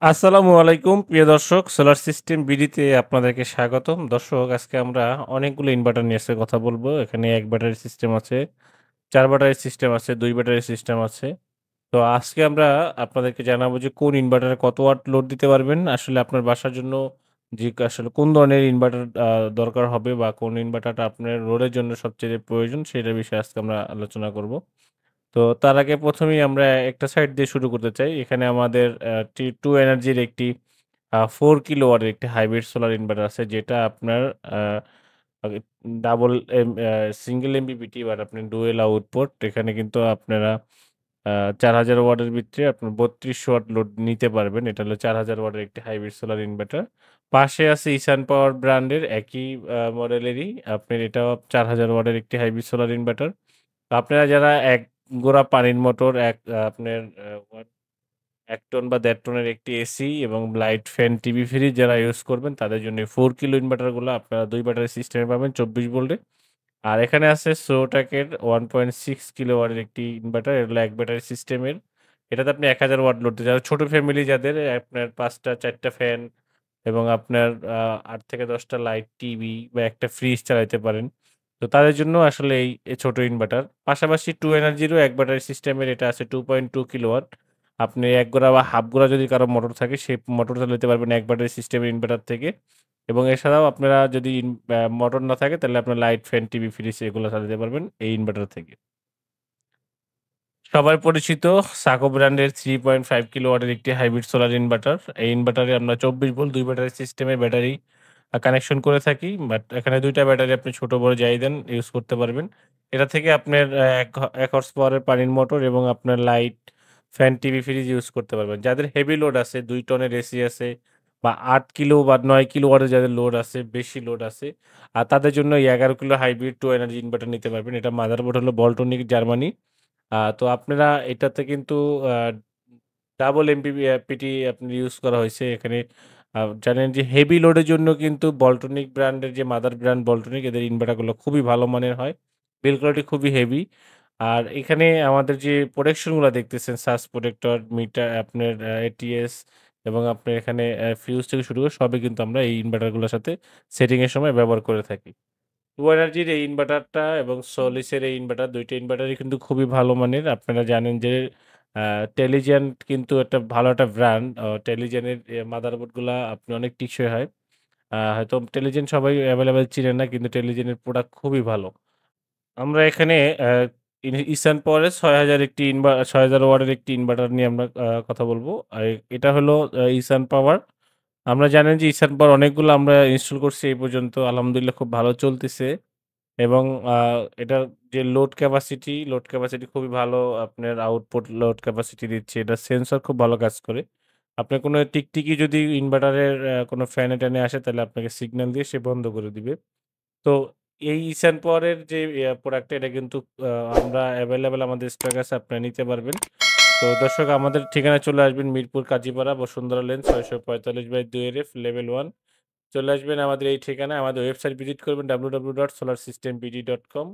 আসসালামু আলাইকুম প্রিয় দর্শক, সোলার সিস্টেম বিডিতে আপনাদেরকে স্বাগতম। দর্শক, আজকে আমরা অনেকগুলো ইনভার্টার নিয়ে আজকে কথা বলবো। এখানে ১ ব্যাটারি সিস্টেম আছে, ৪ ব্যাটারি সিস্টেম আছে, ২ ব্যাটারি সিস্টেম আছে। তো আজকে আমরা আপনাদেরকে জানাবো যে কোন ইনভার্টারে কত ওয়াট লোড দিতে পারবেন। আসলে আপনার বাসার জন্য যে আসলে কোন ধরনের ইনভার্টার দরকার হবে বা কোন ইনভার্টারটা আপনার লোডের জন্য সবচেয়ে প্রয়োজন সেটার বিষয়ে আজকে আমরা আলোচনা করব। তো তার আগে ১ম এই আমরা একটা সাইড দিয়ে শুরু করতে চাই। এখানে আমাদের টু এনার্জির একটি ৪ কিলোওয়াটের একটি হাইব্রিড সোলার ইনভার্টার আছে, যেটা আপনার আ আগে double M single MPPT but আপনার ডুয়াল আউটপুট। এখানে কিন্তু আপনারা আ ৪,০০০ ওয়াটের ভিতরে আপনার ৩২০০ ওয়াট লোড নিতে পারবেন। এটা হলো ৪,০০০ ওয়াটের একটি হাইব্রিড সোলার ইনভার্টার। পাশে আছে ইসান পাওয়ার ব্র্যান্ডের একই মডেলেরই আপনার এটাও ৪,০০০ ওয়াটের একটি হাইব্রিড সোলার ইনভার্টার। তো আপনারা যারা ১ গোড়া পানির মোটর, আপনার ১ টন বা ১.৫ টনের একটি এসি এবং লাইট, ফ্যান, টিভি, ফ্রিজ যারা ইউজ করবেন তাদের জন্য ৪ কিলো ইনভার্টারগুলো আপনারা ২ ব্যাটারি সিস্টেমে পাবেন ২৪ ভোল্টে। আর এখানে আছে সোটাকের ১.৬ কিলোওয়াটের একটি ইনভার্টার। এটা হলো ১ ব্যাটারি সিস্টেমের। এটাতে আপনি ১,০০০ ওয়াট লোড যারা ছোট ফ্যামিলি যাদের আপনার ৫ টা ৪ টা ফ্যান এবং আপনার ৮ থেকে ১০ টা লাইট, টিভি বা একটা ফ্রিজ চালাইতে পারেন। তো তাদের জন্য আসলে এই ছোট ইনভার্টার। পাশাপাশি টু এনার্জিরও ১ ব্যাটারি সিস্টেমের এটা আছে ২.২ কিলোওয়াট। আপনি ১ গোড়া বা হাফ গোড়া যদি কারো মোটর থাকে সেই মোটর চালাতে পারবেন ১ ব্যাটারি সিস্টেমের ইনভার্টার থেকে। এবং এছাড়াও আপনারা যদি মোটর না থাকে তাহলে আপনার লাইট, ফ্যান, টিভি, ফ্রিজ এগুলো চালাতে পারবেন এই ইনভার্টার থেকে। সবার পরিচিত সাকো ব্র্যান্ডের ৩.৫ কিলোওয়াটের একটি হাইব্রিড সোলার ইনভার্টার। এই ইনভার্টারে আমরা ২৪ ভোল্ট ২ ব্যাটারি সিস্টেমের ব্যাটারি কানেকশন করে থাকি। বাট এখানে ২ টা ব্যাটারি আপনি ছোট বড় যাই দেন ইউজ করতে পারবেন। এটা থেকে আপনার ১ হর্স পাওয়ারের পানির মোটর এবং আপনার light, fan, TV, fridge use করতে পারবেন। যাদের হেভি লোড আছে ২ টনের এসি আছে বা ৮ কিলো বা ৯ কিলোওয়াটের যাদের লোড আছে, বেশি লোড আছে, তাদের জন্য এই ১১ kilo hybrid to energy inverter নিতে পারবেন। এটা মাদারবোর্ড হলো বল্টনিক জার্মানি। তো আপনারা এটাতে কিন্তু আ ডাবল পিটি আপনি ইউজ করা হইছে। এখানে জানেন যে হেভি লোডের জন্য কিন্তু বল্টনিক ব্র্যান্ডের যে মাদার ব্র্যান্ড বল্টনিক এদের ইনভার্টারগুলো খুবই ভালো মানের হয়। বিল্ড কোয়ালিটি খুবই হেভি। আর এখানে আমাদের যে প্রোটেকশন গুলা দেখতেছেন সার্জ প্রোটেক্টর, মিটার আপনার এটিএস এবং আপনার এখানে ফিউজ থেকে শুরু করে সবই কিন্তু আমরা এই ইনভার্টার গুলোর সাথে সেটিং এর সময় ব্যবহার করে থাকি। টু এনার্জির এই ইনভার্টারটা এবং সোলিসের এই ইনভার্টার ২ টা ইনভার্টারই কিন্তু খুবই ভালো মানের। আপনারা জানেন যে আ টেলিজেন কিন্তু একটা ভালো একটা ব্র্যান্ড। টেলিজেনের মাদারবোর্ডগুলা আপনি অনেক টেকসই হয়। হয়তো টেলিজেন সবাই এভেইলেবল চিনে না কিন্তু টেলিজেনের প্রোডাক্ট খুবই ভালো। আমরা এখানে আ ইসান পাওয়ারের ৬০০০ একটি ৬০০০ ওয়াটের একটি ইনভার্টার নিয়ে আমরা কথা বলব। এটা হলো ইসান পাওয়ার। আমরা জানেন যে ইসান পাওয়ার অনেকগুলো আমরা ইনস্টল করছি এই পর্যন্ত আলহামদুলিল্লাহ খুব ভালো চলতেছে। এবং এটার যে লোড ক্যাপাসিটি খুবই ভালো। আপনার আউটপুট লোড ক্যাপাসিটি দিচ্ছে। এটার সেন্সর খুব ভালো কাজ করে। আপনার কোনো টিকটিকি যদি ইনভার্টারের কোনো ফ্যানে-ট্যানে আসে তাহলে আপনাকে সিগন্যাল দিয়ে সে বন্ধ করে দিবে। তো এই ইসান পাওয়ারের যে প্রোডাক্টটা এটা কিন্তু আ আমরা এভেইলেবল আমাদের স্টক আছে আপনারা নিতে পারবেন। তো দর্শক, আমাদের ঠিকানায় চলে আসবেন মিরপুর কাজীপাড়া বসুন্ধরা লেন ৬৪৫/২ এর এফ লেভেল ১। চলে আসবেন আমাদের এই ঠিকানায়। আমাদের ওয়েবসাইট ভিজিট করবেন www.solarsystembd.com।